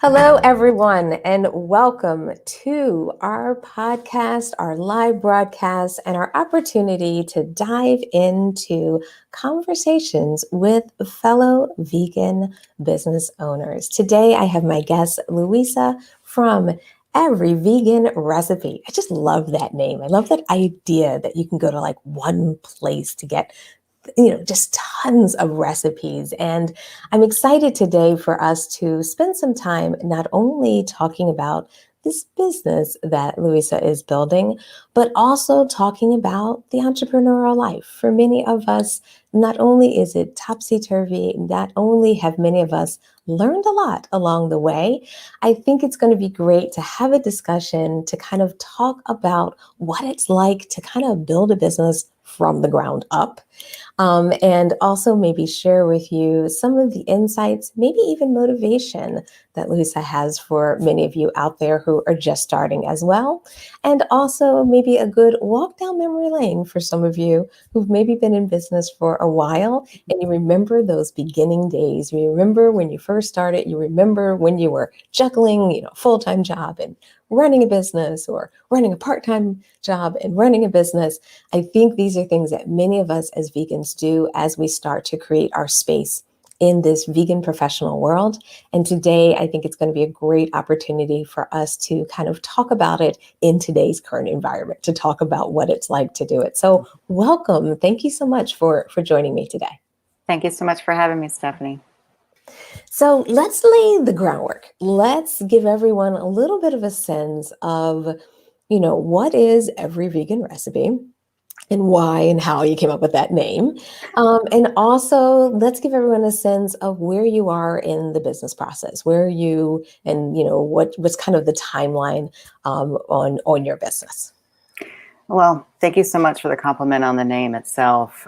Hello, everyone, and welcome to our podcast, our live broadcast, and our opportunity to dive into conversations with fellow vegan business owners. Today, I have my guest, Louisa from Every Vegan Recipe. I just love that name. I love that idea that you can go to like one place to get just tons of recipes. And I'm excited today for us to spend some time not only talking about this business that Louisa is building, but also talking about the entrepreneurial life. For many of us, not only is it topsy-turvy, not only have many of us learned a lot along the way, I think it's going to be great to have a discussion to kind of talk about what it's like to kind of build a business from the ground up. And also maybe share with you some of the insights, maybe even motivation that Louisa has for many of you out there who are just starting as well. And also maybe a good walk down memory lane for some of you who've maybe been in business for a while and you remember those beginning days. You remember when you first started, you remember when you were juggling, full-time job and running a business, or running a part-time job and running a business. I think these are things that many of us as vegans do as we start to create our space in this vegan professional world. And today, I think it's going to be a great opportunity for us to kind of talk about it in today's current environment, to talk about what it's like to do it. So welcome. Thank you so much for joining me today. Thank you so much for having me, Stephanie. So let's lay the groundwork. Let's give everyone a little bit of a sense of, what is Every Vegan Recipe and why and how you came up with that name. And also let's give everyone a sense of where you are in the business process, where you, and what's kind of the timeline on your business. Well, thank you so much for the compliment on the name itself.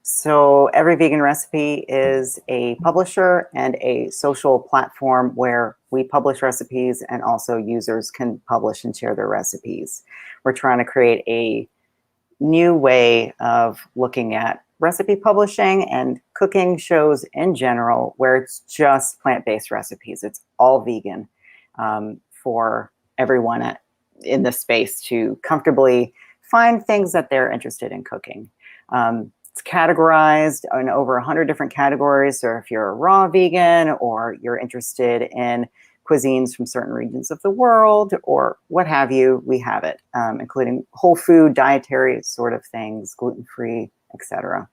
So Every Vegan Recipe is a publisher and a social platform where we publish recipes and also users can publish and share their recipes. We're trying to create a new way of looking at recipe publishing and cooking shows in general, where it's just plant-based recipes. It's all vegan for everyone in the space to comfortably find things that they're interested in cooking. It's categorized in over 100 different categories. So if you're a raw vegan or you're interested in cuisines from certain regions of the world or what have you, we have it, including whole food, dietary sort of things, gluten-free, etc.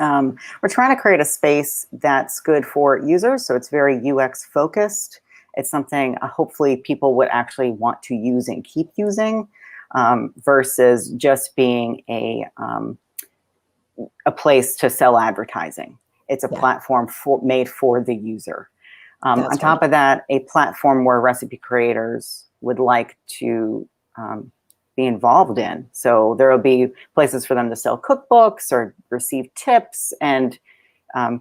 We're trying to create a space that's good for users, so it's very UX focused. It's something hopefully people would actually want to use and keep using, versus just being a place to sell advertising. It's a platform made for the user. On top of that, a platform where recipe creators would like to be involved in. So there will be places for them to sell cookbooks or receive tips and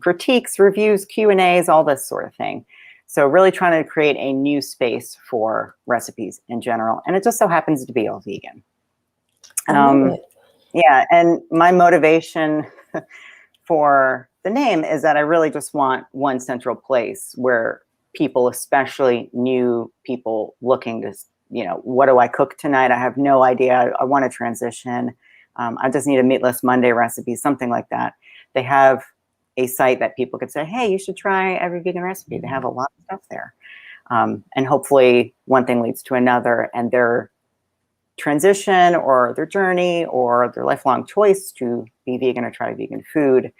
critiques, reviews, Q&As, all this sort of thing. So really trying to create a new space for recipes in general. And it just so happens to be all vegan. Yeah, and my motivation for the name is that I really just want one central place where people, especially new people looking to, what do I cook tonight? I have no idea. I want to transition. I just need a Meatless Monday recipe, something like that. They have a site that people could say, hey, you should try Every Vegan Recipe. They have a lot of stuff there. And hopefully one thing leads to another, and their transition or their journey or their lifelong choice to be vegan or try vegan food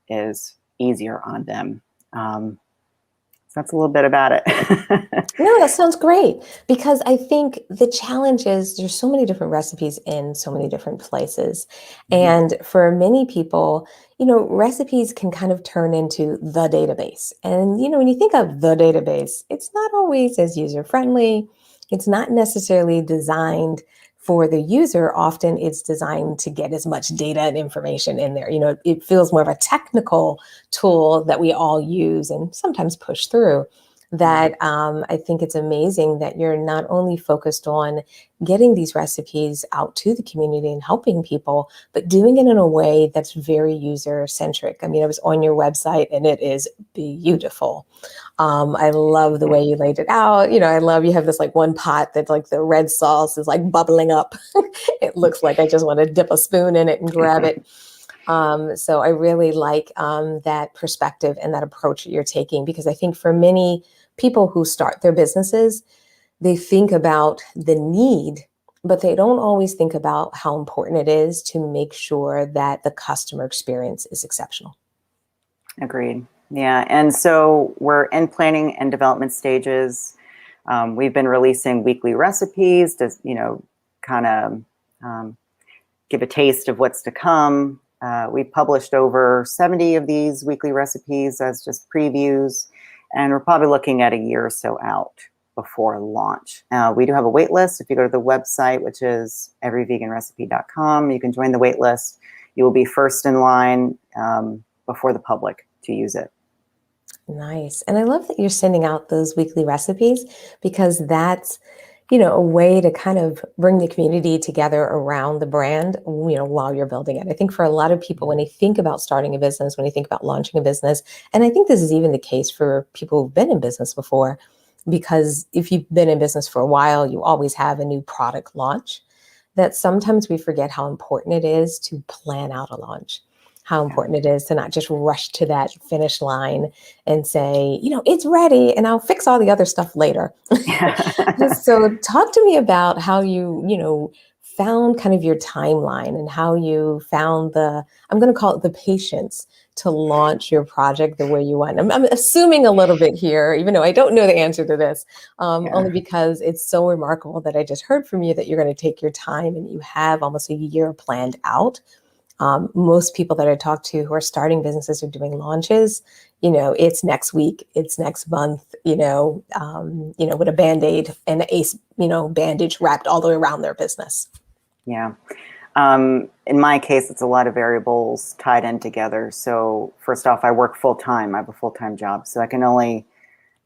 is easier on them. So that's a little bit about it. No, that sounds great, because I think the challenge is there's so many different recipes in so many different places. And for many people, recipes can kind of turn into the database. And, when you think of the database, it's not always as user-friendly. It's not necessarily designed for the user. Often it's designed to get as much data and information in there. It feels more of a technical tool that we all use and sometimes push through that I think it's amazing that you're not only focused on getting these recipes out to the community and helping people, but doing it in a way that's very user centric. I mean, I was on your website and it is beautiful. I love the way you laid it out. I love you have this like one pot that's like the red sauce is like bubbling up. It looks like I just want to dip a spoon in it and grab it. So I really like that perspective and that approach that you're taking, because I think for many people who start their businesses, they think about the need, but they don't always think about how important it is to make sure that the customer experience is exceptional. Agreed. Yeah. And so we're in planning and development stages. We've been releasing weekly recipes to, kind of give a taste of what's to come. We've published over 70 of these weekly recipes as just previews, and we're probably looking at a year or so out before launch. We do have a wait list. If you go to the website, which is everyveganrecipe.com, you can join the wait list. You will be first in line before the public to use it. Nice. And I love that you're sending out those weekly recipes, because that's, a way to kind of bring the community together around the brand, while you're building it. I think for a lot of people, when they think about starting a business, when they think about launching a business, and I think this is even the case for people who've been in business before, because if you've been in business for a while, you always have a new product launch, that sometimes we forget how important it is to plan out a launch. How important it is to not just rush to that finish line and say, it's ready and I'll fix all the other stuff later. So talk to me about how you found kind of your timeline and how you found I'm going to call it the patience to launch your project the way you want. I'm assuming a little bit here, even though I don't know the answer to this, only because it's so remarkable that I just heard from you that you're going to take your time and you have almost a year planned out. Most people that I talk to who are starting businesses or doing launches, it's next week, it's next month, with a Band-Aid and an ace, bandage wrapped all the way around their business. Yeah. In my case, it's a lot of variables tied in together. So first off, I work full time. I have a full-time job, so I can only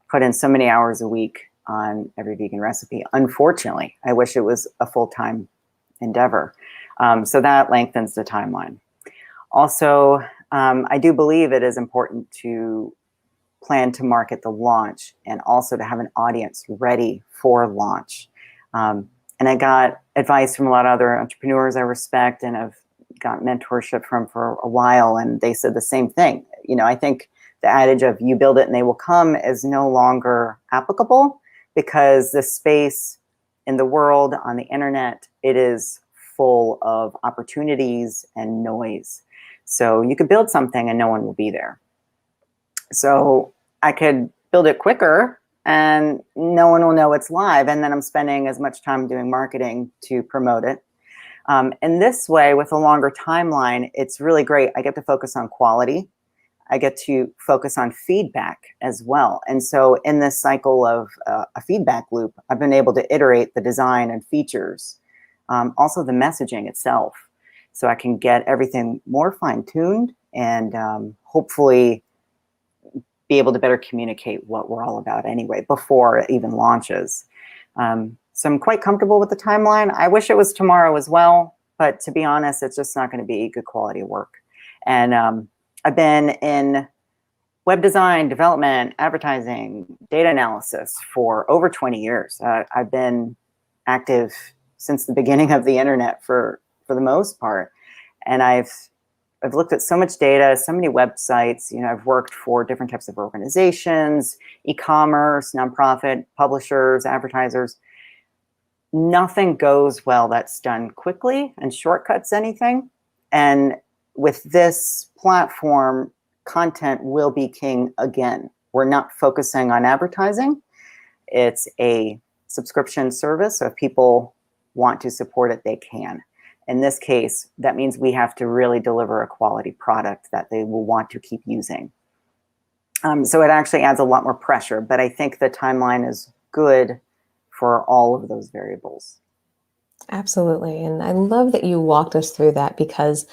put in so many hours a week on Every Vegan Recipe. Unfortunately, I wish it was a full-time endeavor. So that lengthens the timeline. Also, I do believe it is important to plan to market the launch and also to have an audience ready for launch. And I got advice from a lot of other entrepreneurs I respect and have got mentorship from for a while, and they said the same thing. I think the adage of you build it and they will come is no longer applicable, because the space in the world, on the internet, it is full of opportunities and noise. So you could build something and no one will be there. So I could build it quicker and no one will know it's live. And then I'm spending as much time doing marketing to promote it. And this way, with a longer timeline, it's really great. I get to focus on quality. I get to focus on feedback as well. And so in this cycle of a feedback loop, I've been able to iterate the design and features. Also the messaging itself, so I can get everything more fine-tuned and hopefully be able to better communicate what we're all about anyway before it even launches. So I'm quite comfortable with the timeline. I wish it was tomorrow as well, but to be honest, it's just not going to be good quality work. And I've been in web design, development, advertising, data analysis for over 20 years. I've been active since the beginning of the internet for the most part. And I've looked at so much data, so many websites. I've worked for different types of organizations, e-commerce, nonprofit, publishers, advertisers. Nothing goes well that's done quickly and shortcuts anything. And with this platform, content will be king again. We're not focusing on advertising. It's a subscription service, so if people want to support it, they can. In this case, that means we have to really deliver a quality product that they will want to keep using. So it actually adds a lot more pressure, but I think the timeline is good for all of those variables. Absolutely. And I love that you walked us through that, because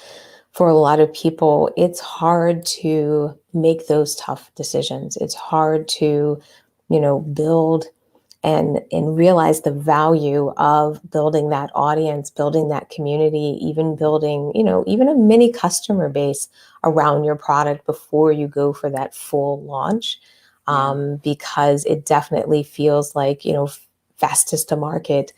for a lot of people, it's hard to make those tough decisions. It's hard to build and realize the value of building that audience, building that community, even building, even a mini customer base around your product before you go for that full launch. Because it definitely feels like, fastest to market.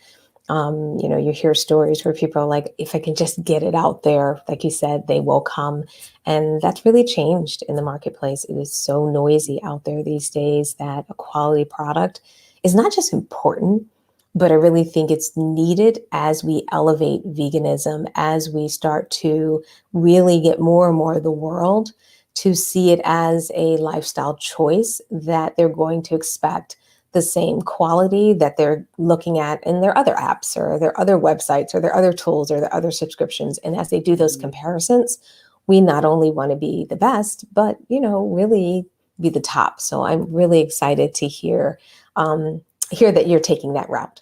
You hear stories where people are like, if I can just get it out there, like you said, they will come. And that's really changed in the marketplace. It is so noisy out there these days that a quality product is not just important, but I really think it's needed as we elevate veganism, as we start to really get more and more of the world to see it as a lifestyle choice that they're going to expect the same quality that they're looking at in their other apps or their other websites or their other tools or their other subscriptions. And as they do those comparisons, we not only want to be the best, but, really be the top. So I'm really excited to hear that you're taking that route.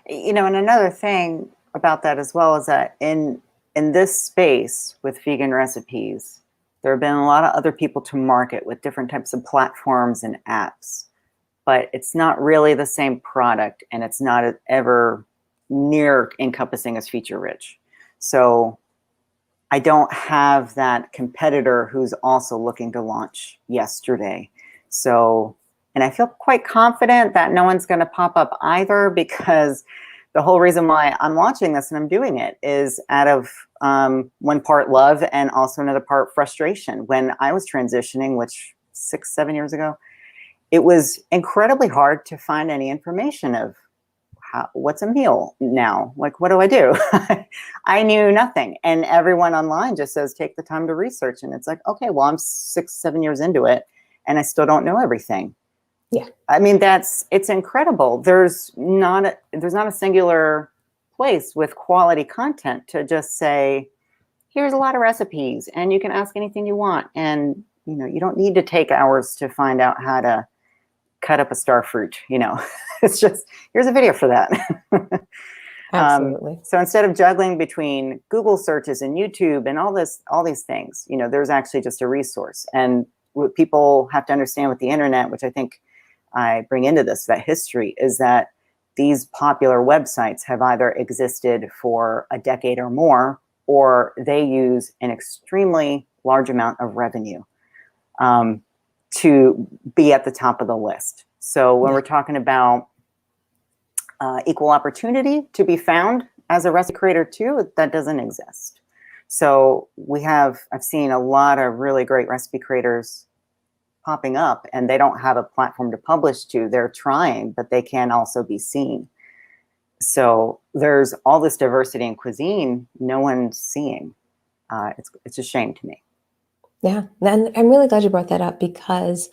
And another thing about that as well is that in this space with vegan recipes, there have been a lot of other people to market with different types of platforms and apps, but it's not really the same product, and it's not ever near encompassing as feature rich. So I don't have that competitor who's also looking to launch yesterday. So, and I feel quite confident that no one's going to pop up either, because the whole reason why I'm launching this and I'm doing it is out of one part love and also another part frustration. When I was transitioning, which 6-7 years ago, it was incredibly hard to find any information of what's a meal now? Like, what do I do? I knew nothing. And everyone online just says, take the time to research. And it's like, okay, well, I'm 6-7 years into it and I still don't know everything. Yeah. I mean, it's incredible. There's not a singular place with quality content to just say, here's a lot of recipes and you can ask anything you want. And, you don't need to take hours to find out how to cut up a star fruit. It's just, here's a video for that. Absolutely. So instead of juggling between Google searches and YouTube and all these things, there's actually just a resource. And what people have to understand with the internet, which I think I bring into this, that history, is that these popular websites have either existed for a decade or more, or they use an extremely large amount of revenue to be at the top of the list. So when we're talking about equal opportunity to be found as a recipe creator too, that doesn't exist. So I've seen a lot of really great recipe creators popping up, and they don't have a platform to publish to. They're trying, but they can also be seen. So there's all this diversity in cuisine no one's seeing. It's a shame to me. Yeah, and I'm really glad you brought that up, because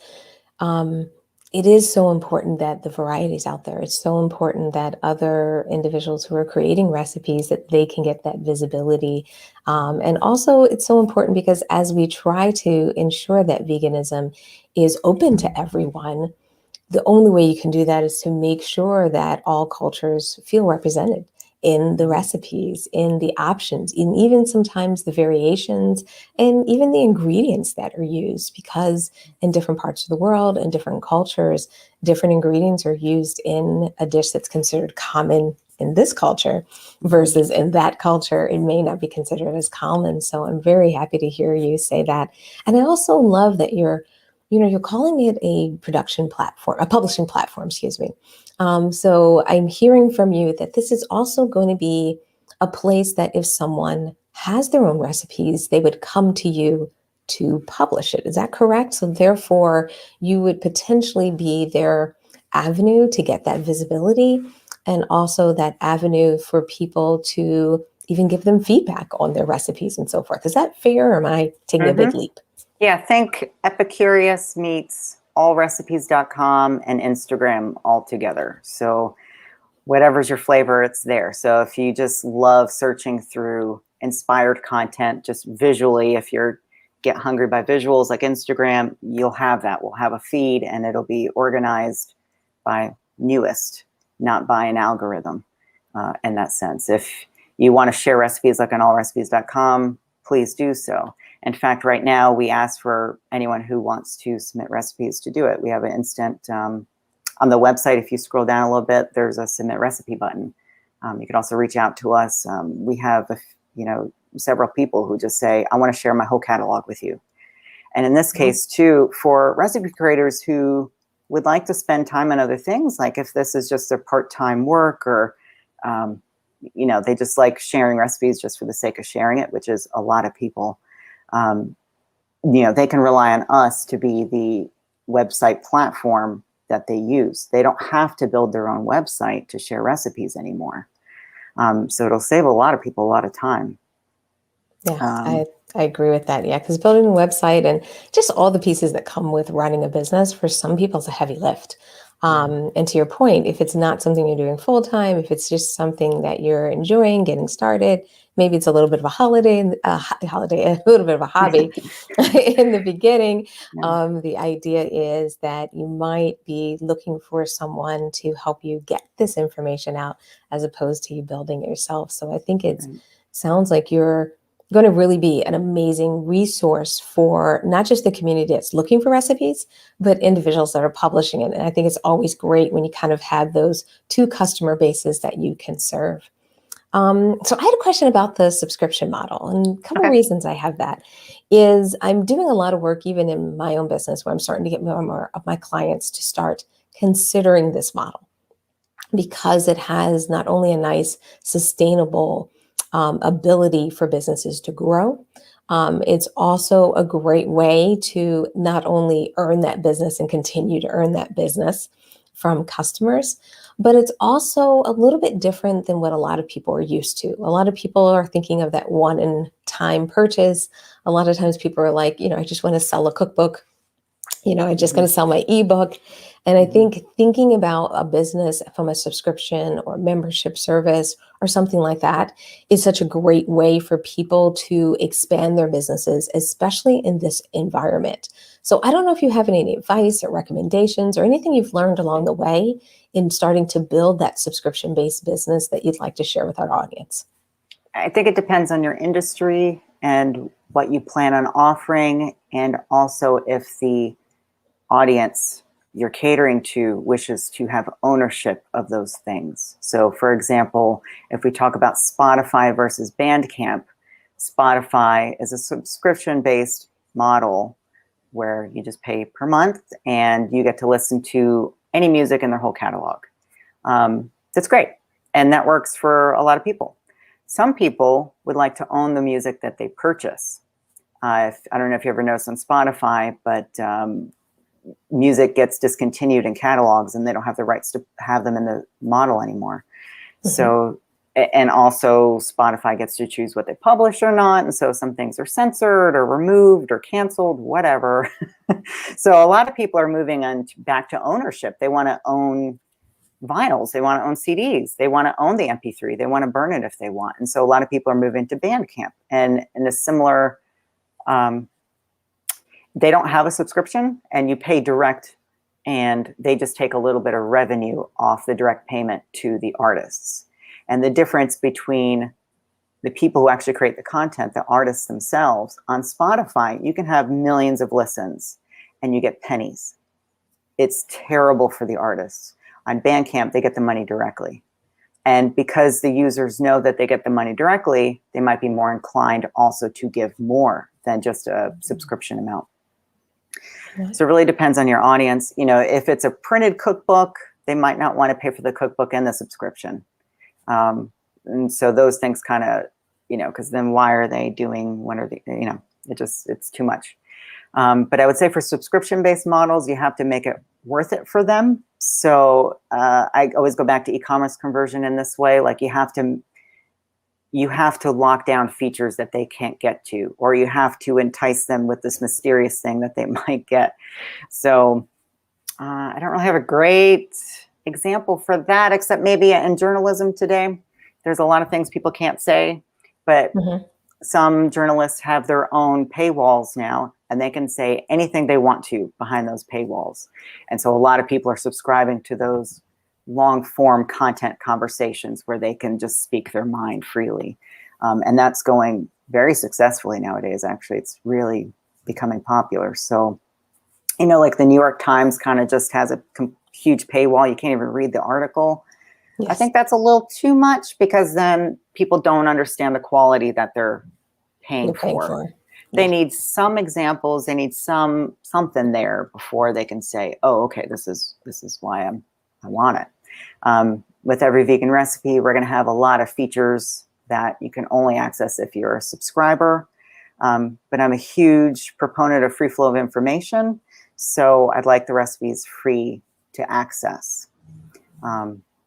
it is so important that the variety is out there. It's so important that other individuals who are creating recipes, that they can get that visibility. And also it's so important because as we try to ensure that veganism is open to everyone, the only way you can do that is to make sure that all cultures feel represented in the recipes, in the options, in even sometimes the variations, and even the ingredients that are used, because in different parts of the world and different cultures, different ingredients are used in a dish that's considered common in this culture versus in that culture, it may not be considered as common. So I'm very happy to hear you say that. And I also love that you're calling it a production platform, a publishing platform, excuse me. So I'm hearing from you that this is also going to be a place that if someone has their own recipes, they would come to you to publish it. Is that correct? So therefore, you would potentially be their avenue to get that visibility, and also that avenue for people to even give them feedback on their recipes and so forth. Is that fair, or am I taking a big leap? Yeah, think Epicurious meets allrecipes.com and Instagram all together. So whatever's your flavor, it's there. So if you just love searching through inspired content, just visually, if you're get hungry by visuals like Instagram, you'll have that. We'll have a feed and it'll be organized by newest, not by an algorithm in that sense. If you want to share recipes like on allrecipes.com, please do so. In fact, right now we ask for anyone who wants to submit recipes to do it. We have an instant, on the website, if you scroll down a little bit, there's a submit recipe button. You can also reach out to us. We have, several people who just say, I want to share my whole catalog with you. And in this case too, for recipe creators who would like to spend time on other things, like if this is just their part-time work, or, they just like sharing recipes just for the sake of sharing it, which is a lot of people, they can rely on us to be the website platform that they use. They don't have to build their own website to share recipes anymore. So it'll save a lot of people a lot of time. Yeah, I agree with that. Yeah, because building a website and just all the pieces that come with running a business, for some people, it's a heavy lift. And to your point, if it's not something you're doing full time, if it's just something that you're enjoying, getting started, maybe it's a little bit of a holiday, a little bit of a hobby in the beginning. The idea is that you might be looking for someone to help you get this information out, as opposed to you building it yourself. So I think it sounds like you're going to really be an amazing resource for not just the community that's looking for recipes, but individuals that are publishing it. And I think it's always great when you kind of have those two customer bases that you can serve. So I had a question about the subscription model, and a couple of reasons I have that is I'm doing a lot of work even in my own business where I'm starting to get more and more of my clients to start considering this model, because it has not only a nice sustainable ability for businesses to grow. It's also a great way to not only earn that business and continue to earn that business from customers, but it's also a little bit different than what a lot of people are used to. A lot of people are thinking of that one-time purchase. A lot of times people are like, I just want to sell a cookbook. I'm just going to sell my ebook. And I think thinking about a business from a subscription or membership service or something like that is such a great way for people to expand their businesses, especially in this environment. So I don't know if you have any advice or recommendations or anything you've learned along the way in starting to build that subscription-based business that you'd like to share with our audience. I think it depends on your industry and what you plan on offering, and also if the audience you're catering to wishes to have ownership of those things. So for example, if we talk about Spotify versus Bandcamp, Spotify is a subscription-based model where you just pay per month and you get to listen to any music in their whole catalog. That's great. And that works for a lot of people. Some people would like to own the music that they purchase. I don't know if you ever noticed on Spotify, but music gets discontinued in catalogs and they don't have the rights to have them in the model anymore. So, and also Spotify gets to choose what they publish or not. And so some things are censored or removed or canceled, whatever. So a lot of people are moving on back to ownership. They want to own vinyls. They want to own CDs. They want to own the MP3. They want to burn it if they want. And so a lot of people are moving to Bandcamp, and in a similar, they don't have a subscription and you pay direct, and they just take a little bit of revenue off the direct payment to the artists. And the difference between the people who actually create the content, the artists themselves, on Spotify, you can have millions of listens and you get pennies. It's terrible for the artists. On Bandcamp, they get the money directly. And because the users know that they get the money directly, they might be more inclined also to give more than just a subscription amount. So it really depends on your audience. If it's a printed cookbook, they might not want to pay for the cookbook and the subscription. And so those things kind of, because then why are they doing one or the, it's too much. But I would say for subscription-based models, you have to make it worth it for them. So I always go back to e-commerce conversion in this way. Like you have to lock down features that they can't get to, or you have to entice them with this mysterious thing that they might get. So I don't really have a great example for that, except maybe in journalism today, there's a lot of things people can't say, but some journalists have their own paywalls now, and they can say anything they want to behind those paywalls. And so a lot of people are subscribing to those long form content conversations where they can just speak their mind freely. And that's going very successfully nowadays. Actually, it's really becoming popular. So, you know, like the New York Times kind of just has a huge paywall. You can't even read the article. Yes. I think that's a little too much, because then people don't understand the quality that they're paying for. They need some examples. They need something there before they can say, "Oh, okay, this is why I want it." With every vegan recipe, we're going to have a lot of features that you can only access if you're a subscriber. But I'm a huge proponent of free flow of information, so I'd like the recipes free to access.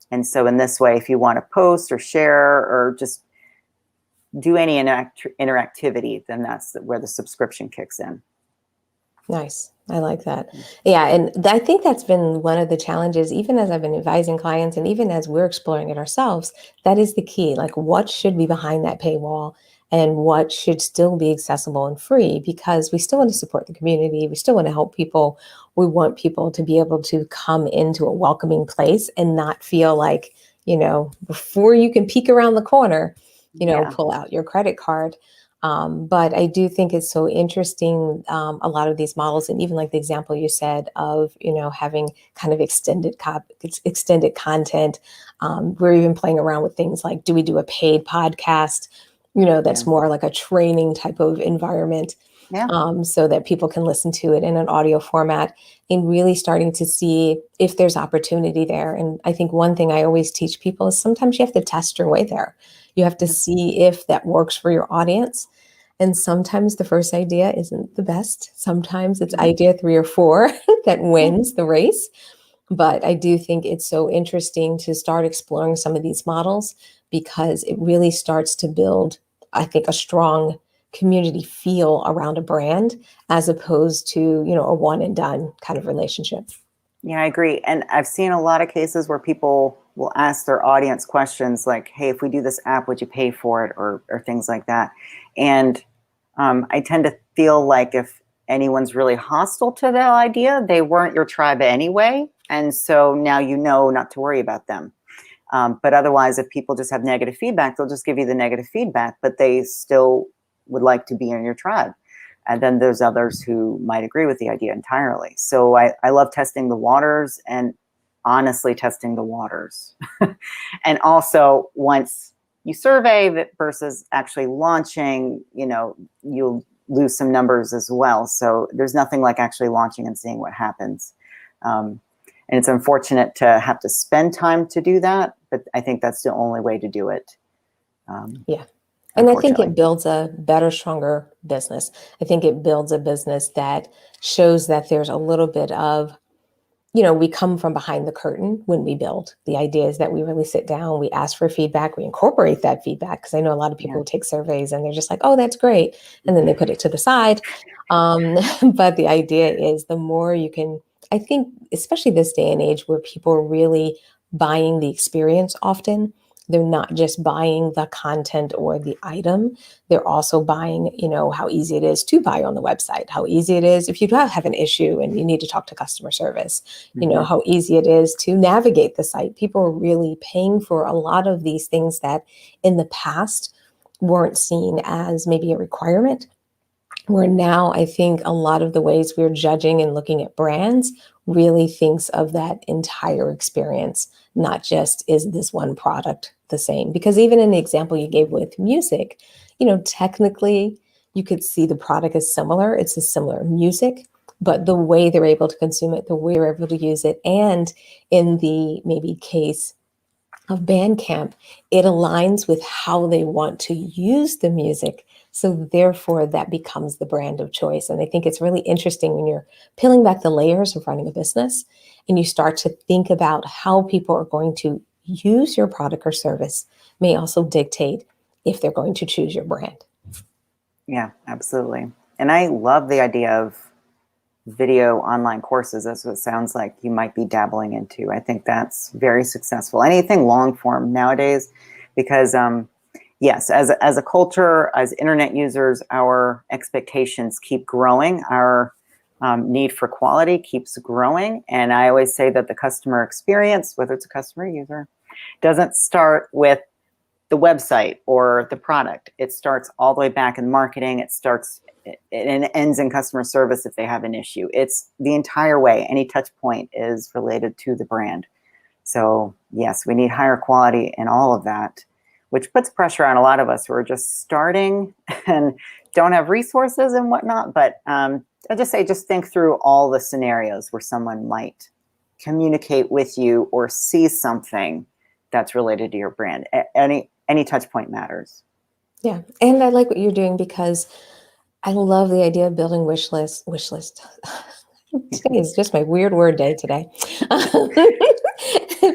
And so in this way, if you want to post or share or just do any interactivity, then that's where the subscription kicks in. Nice. I like that. Yeah. And I think that's been one of the challenges, even as I've been advising clients and even as we're exploring it ourselves, that is the key. Like, what should be behind that paywall and what should still be accessible and free, because we still want to support the community. We still want to help people. We want people to be able to come into a welcoming place and not feel like, before you can peek around the corner, pull out your credit card. But I do think it's so interesting, a lot of these models, and even like the example you said of, having kind of extended content. We're even playing around with things like, do we do a paid podcast, that's more like a training type of environment, so that people can listen to it in an audio format, and really starting to see if there's opportunity there. And I think one thing I always teach people is sometimes you have to test your way there. You have to see if that works for your audience. And sometimes the first idea isn't the best. Sometimes it's idea 3 or 4 that wins the race. But I do think it's so interesting to start exploring some of these models, because it really starts to build, I think, a strong community feel around a brand, as opposed to, a one and done kind of relationship. Yeah, I agree. And I've seen a lot of cases where people will ask their audience questions like, "Hey, if we do this app, would you pay for it?" or things like that. And I tend to feel like if anyone's really hostile to the idea, they weren't your tribe anyway. And so now you know not to worry about them. But otherwise, if people just have negative feedback, they'll just give you the negative feedback, but they still would like to be in your tribe. And then there's others who might agree with the idea entirely. So I love testing the waters, and honestly testing the waters. And also, once you survey that versus actually launching, you'll lose some numbers as well. So there's nothing like actually launching and seeing what happens. And it's unfortunate to have to spend time to do that, but I think that's the only way to do it. Yeah. And I think it builds a better, stronger business. I think it builds a business that shows that there's a little bit of, we come from behind the curtain when we build. The idea is that we really sit down, we ask for feedback, we incorporate that feedback, because I know a lot of people who take surveys and they're just like, "Oh, that's great." And then they put it to the side. But the idea is the more you can, I think, especially this day and age where people are really buying the experience often, they're not just buying the content or the item. They're also buying, how easy it is to buy on the website, how easy it is if you have an issue and you need to talk to customer service, how easy it is to navigate the site. People are really paying for a lot of these things that in the past weren't seen as maybe a requirement, where now I think a lot of the ways we're judging and looking at brands really thinks of that entire experience, not just is this one product the same. Because even in the example you gave with music, technically you could see the product is similar. It's a similar music, but the way they're able to consume it, the way they're able to use it, and in the maybe case of Bandcamp, it aligns with how they want to use the music. So therefore, that becomes the brand of choice. And I think it's really interesting when you're peeling back the layers of running a business and you start to think about how people are going to use your product or service may also dictate if they're going to choose your brand. Yeah, absolutely. And I love the idea of video online courses. That's what it sounds like you might be dabbling into. I think that's very successful. Anything long form nowadays, because yes, as a culture, as internet users, our expectations keep growing. Our need for quality keeps growing. And I always say that the customer experience, whether it's a customer or user, doesn't start with the website or the product. It starts all the way back in marketing. It starts and ends in customer service if they have an issue. It's the entire way. Any touch point is related to the brand. So yes, we need higher quality in all of that, which puts pressure on a lot of us who are just starting and don't have resources and whatnot. But I just say, just think through all the scenarios where someone might communicate with you or see something that's related to your brand. Any touch point matters. Yeah. And I like what you're doing because I love the idea of building wish list. Today is just my weird word day today.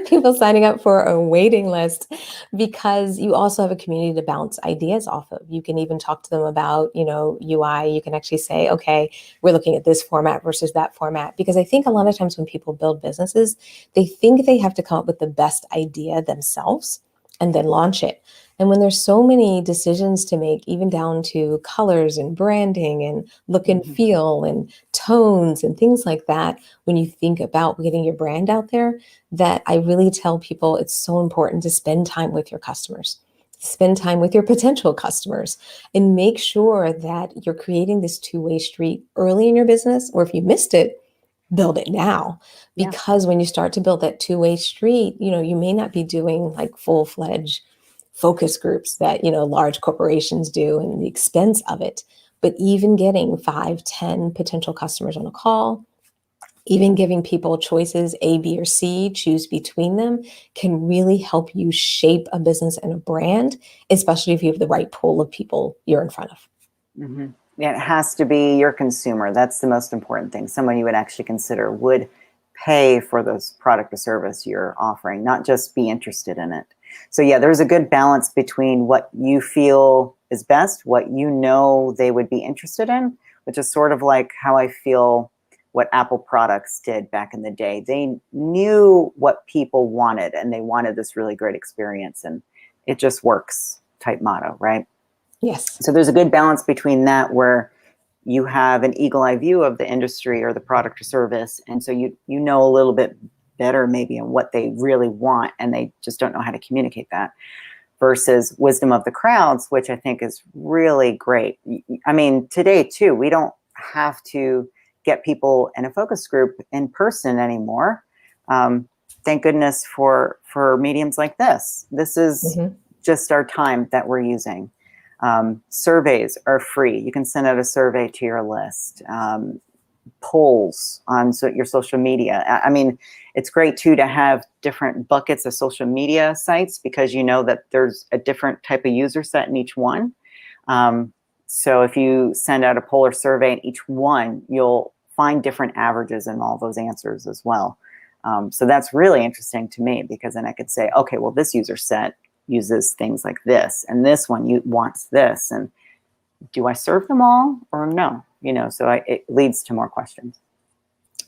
People signing up for a waiting list because you also have a community to bounce ideas off of. You can even talk to them about, UI. You can actually say, okay, we're looking at this format versus that format. Because I think a lot of times when people build businesses, they think they have to come up with the best idea themselves and then launch it. And when there's so many decisions to make, even down to colors and branding and look and feel and tones and things like that, when you think about getting your brand out there, that I really tell people it's so important to spend time with your customers, spend time with your potential customers, and make sure that you're creating this two-way street early in your business, or if you missed it, build it now. Because when you start to build that two-way street, you may not be doing like full-fledged focus groups that, large corporations do and the expense of it. But even getting 5, 10 potential customers on a call, even giving people choices, A, B, or C, choose between them, can really help you shape a business and a brand, especially if you have the right pool of people you're in front of. Mm-hmm. Yeah, it has to be your consumer. That's the most important thing. Someone you would actually consider would pay for this product or service you're offering, not just be interested in it. So yeah, there's a good balance between what you feel is best, what you know they would be interested in, which is sort of like how I feel what Apple products did back in the day. They knew what people wanted, and they wanted this really great experience, and it just works type motto, right? Yes. So there's a good balance between that, where you have an eagle eye view of the industry or the product or service, and so you know a little bit better maybe on what they really want, and they just don't know how to communicate that, versus wisdom of the crowds, which I think is really great. I mean, today too, we don't have to get people in a focus group in person anymore. Thank goodness for mediums like this. This is just our time that we're using. Surveys are free. You can send out a survey to your list. Polls on your social media. I mean, it's great too to have different buckets of social media sites, because you know that there's a different type of user set in each one. So if you send out a poll or survey in each one, you'll find different averages in all those answers as well. So that's really interesting to me, because then I could say, okay, well, this user set uses things like this, and this one wants this, and do I serve them all or no? So it leads to more questions.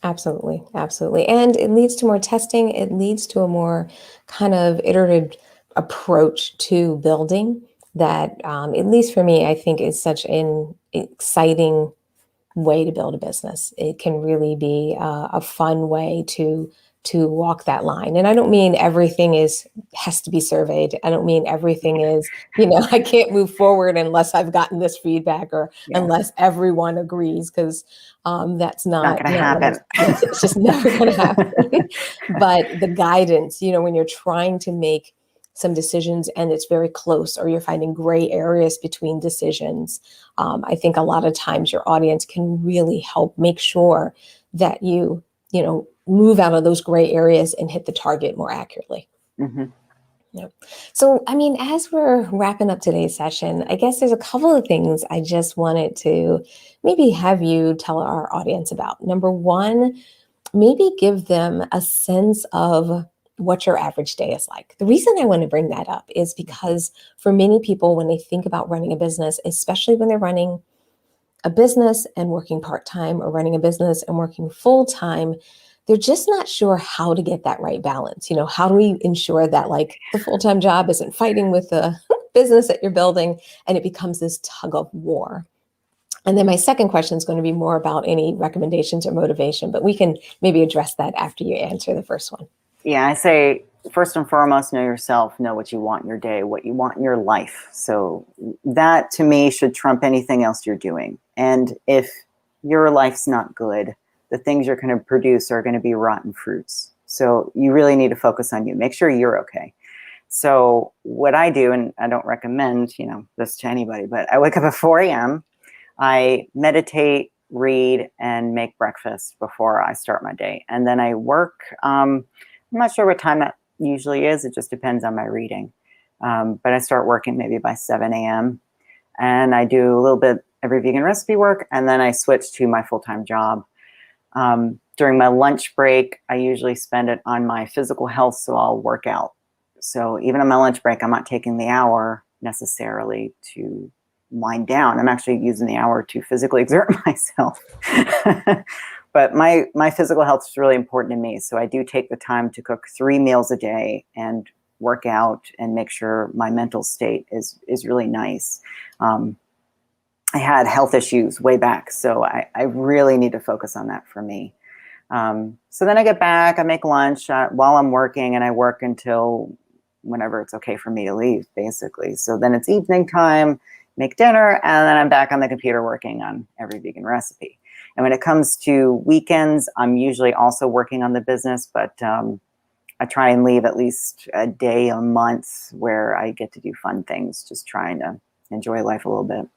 Absolutely. Absolutely. And it leads to more testing. It leads to a more kind of iterative approach to building that, at least for me, I think is such an exciting way to build a business. It can really be a fun way to walk that line. And I don't mean everything has to be surveyed. I don't mean everything is, I can't move forward unless I've gotten this feedback, or unless everyone agrees, because that's not going to happen. It's just never going to happen. But the guidance, when you're trying to make some decisions and it's very close, or you're finding gray areas between decisions, I think a lot of times your audience can really help make sure that you move out of those gray areas and hit the target more accurately. Yeah. So, I mean, as we're wrapping up today's session, I guess there's a couple of things I just wanted to maybe have you tell our audience about. Number one, maybe give them a sense of what your average day is like. The reason I want to bring that up is because for many people, when they think about running a business, especially when they're running a business and working part-time, or running a business and working full-time, they're just not sure how to get that right balance. How do we ensure that like the full-time job isn't fighting with the business that you're building, and it becomes this tug of war? And then my second question is going to be more about any recommendations or motivation, but we can maybe address that after you answer the first one. Yeah, I say first and foremost, know yourself, know what you want in your day, what you want in your life. So that to me should trump anything else you're doing. And if your life's not good, the things you're going to produce are going to be rotten fruits. So you really need to focus on you. Make sure you're okay. So what I do, and I don't recommend, this to anybody, but I wake up at 4 a.m. I meditate, read, and make breakfast before I start my day. And then I work. I'm not sure what time that usually is. It just depends on my reading. But I start working maybe by 7 a.m. And I do a little bit every vegan recipe work. And then I switch to my full-time job. During my lunch break, I usually spend it on my physical health. So I'll work out. So even on my lunch break, I'm not taking the hour necessarily to wind down. I'm actually using the hour to physically exert myself. But my physical health is really important to me. So I do take the time to cook 3 meals a day and work out and make sure my mental state is really nice. I had health issues way back, so I really need to focus on that for me. So then I get back, I make lunch while I'm working, and I work until whenever it's okay for me to leave, basically. So then it's evening time, make dinner, and then I'm back on the computer working on every vegan recipe. And when it comes to weekends, I'm usually also working on the business, but I try and leave at least a day a month where I get to do fun things, just trying to enjoy life a little bit.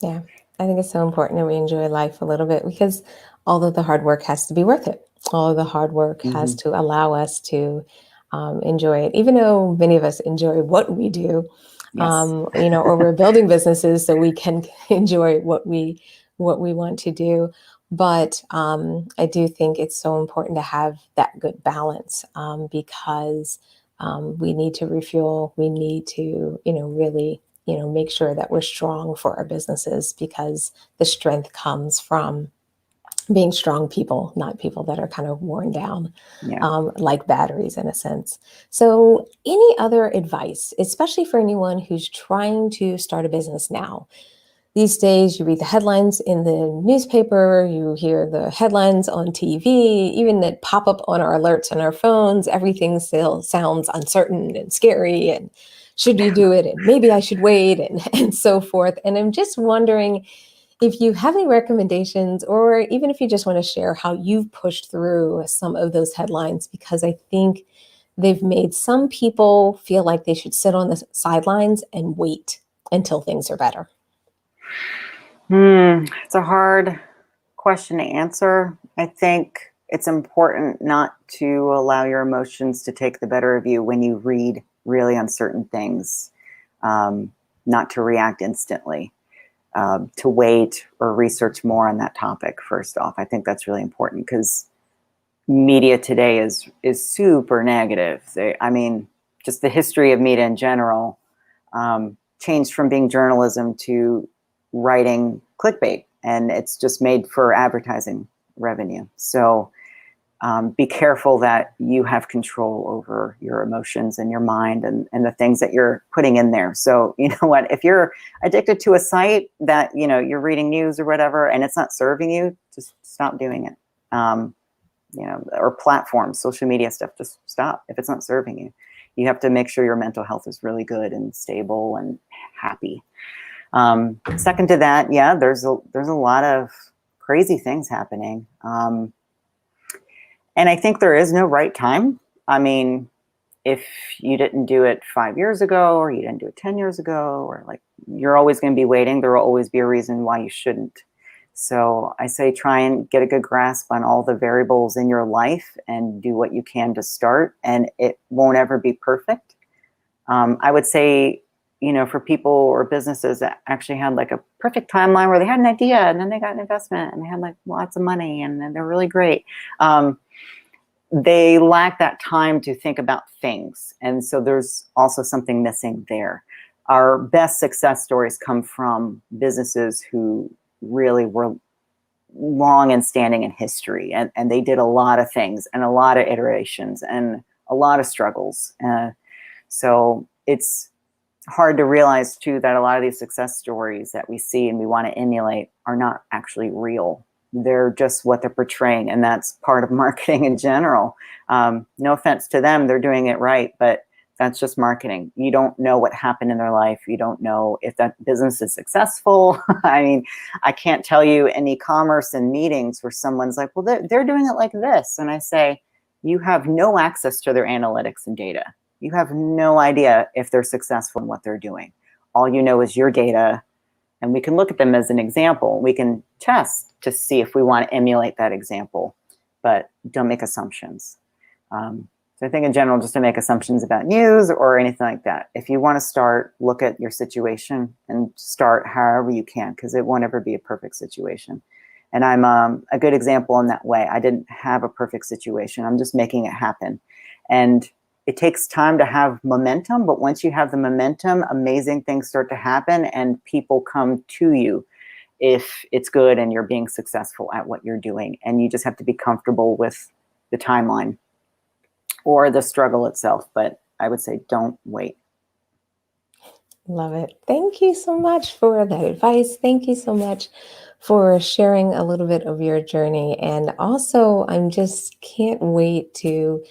Yeah, I think it's so important that we enjoy life a little bit because all of the hard work has to be worth it. All of the hard work has to allow us to enjoy it, even though many of us enjoy what we do, Yes. or we're building businesses so we can enjoy what we want to do. But I do think it's so important to have that good balance because we need to refuel. We need to, really make sure that we're strong for our businesses because the strength comes from being strong people, not people that are kind of worn down, Yeah. like batteries in a sense. So, any other advice, especially for anyone who's trying to start a business now? These days, you read the headlines in the newspaper, you hear the headlines on TV, even that pop up on our alerts on our phones. Everything still sounds uncertain and scary. And should you do it? And maybe I should wait, and so forth. And I'm just wondering if you have any recommendations, or even if you just want to share how you've pushed through some of those headlines, because I think they've made some people feel like they should sit on the sidelines and wait until things are better. It's a hard question to answer. I think it's important not to allow your emotions to take the better of you when you read really uncertain things, not to react instantly, to wait or research more on that topic first off. I think that's really important because media today is super negative. Just the history of media in general changed from being journalism to writing clickbait, and it's just made for advertising revenue. So be careful that you have control over your emotions and your mind and the things that you're putting in there. So you know what, if you're addicted to a site that you're reading news or whatever and it's not serving you, just stop doing it. Or platforms, social media stuff, just stop if it's not serving you. You have to make sure your mental health is really good and stable and happy. Second to that, yeah, there's a lot of crazy things happening. And I think there is no right time. I mean, if you didn't do it 5 years ago, or you didn't do it 10 years ago, or you're always going to be waiting. There will always be a reason why you shouldn't. So I say try and get a good grasp on all the variables in your life and do what you can to start. And it won't ever be perfect. I would say, for people or businesses that actually had a perfect timeline where they had an idea and then they got an investment and they had lots of money and then they're really great. They lack that time to think about things. And so there's also something missing there. Our best success stories come from businesses who really were long and standing in history, and they did a lot of things and a lot of iterations and a lot of struggles. So it's hard to realize too that a lot of these success stories that we see and we want to emulate are not actually real. They're just what they're portraying, and that's part of marketing in general. No offense to them, they're doing it right, but that's just marketing. You don't know what happened in their life. You don't know if that business is successful. I mean, I can't tell you in e-commerce and meetings where someone's like, well, they're doing it like this. And I say, you have no access to their analytics and data. You have no idea if they're successful in what they're doing. All you know is your data, and we can look at them as an example. We can test to see if we want to emulate that example, but don't make assumptions. So I think in general, just to make assumptions about news or anything like that. If you want to start, look at your situation and start however you can, because it won't ever be a perfect situation. And I'm a good example in that way. I didn't have a perfect situation. I'm just making it happen. And it takes time to have momentum, but once you have the momentum, amazing things start to happen and people come to you if it's good and you're being successful at what you're doing. And you just have to be comfortable with the timeline or the struggle itself. But I would say don't wait. Love it. Thank you so much for that advice. Thank you so much for sharing a little bit of your journey. And also, I'm just can't wait to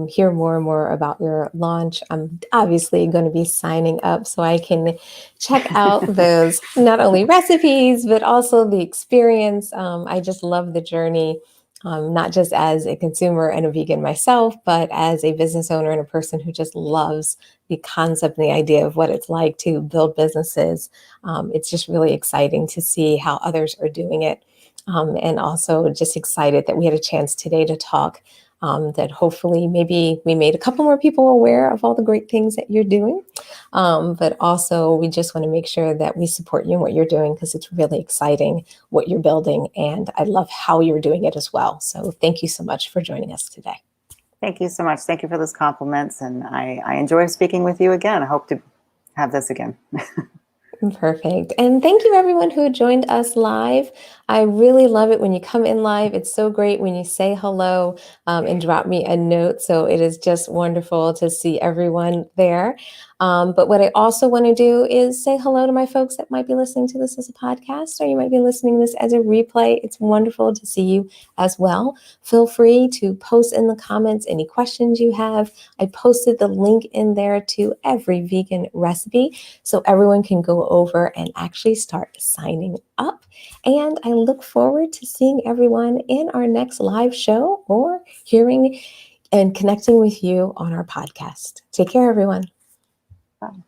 hear more and more about your launch. I'm obviously going to be signing up so I can check out those not only recipes, but also the experience. I just love the journey. Not just as a consumer and a vegan myself, but as a business owner and a person who just loves the concept and the idea of what it's like to build businesses. It's just really exciting to see how others are doing it. And also just excited that we had a chance today to talk, that hopefully maybe we made a couple more people aware of all the great things that you're doing. But also we just want to make sure that we support you in what you're doing, because it's really exciting what you're building. And I love how you're doing it as well. So thank you so much for joining us today. Thank you so much. Thank you for those compliments. And I enjoy speaking with you again. I hope to have this again. Perfect. And thank you everyone who joined us live. I really love it when you come in live. It's so great when you say hello and drop me a note. So it is just wonderful to see everyone there. But what I also want to do is say hello to my folks that might be listening to this as a podcast, or you might be listening to this as a replay. It's wonderful to see you as well. Feel free to post in the comments any questions you have. I posted the link in there to every vegan recipe so everyone can go over and actually start signing up. And I look forward to seeing everyone in our next live show or hearing and connecting with you on our podcast. Take care, everyone. Bye.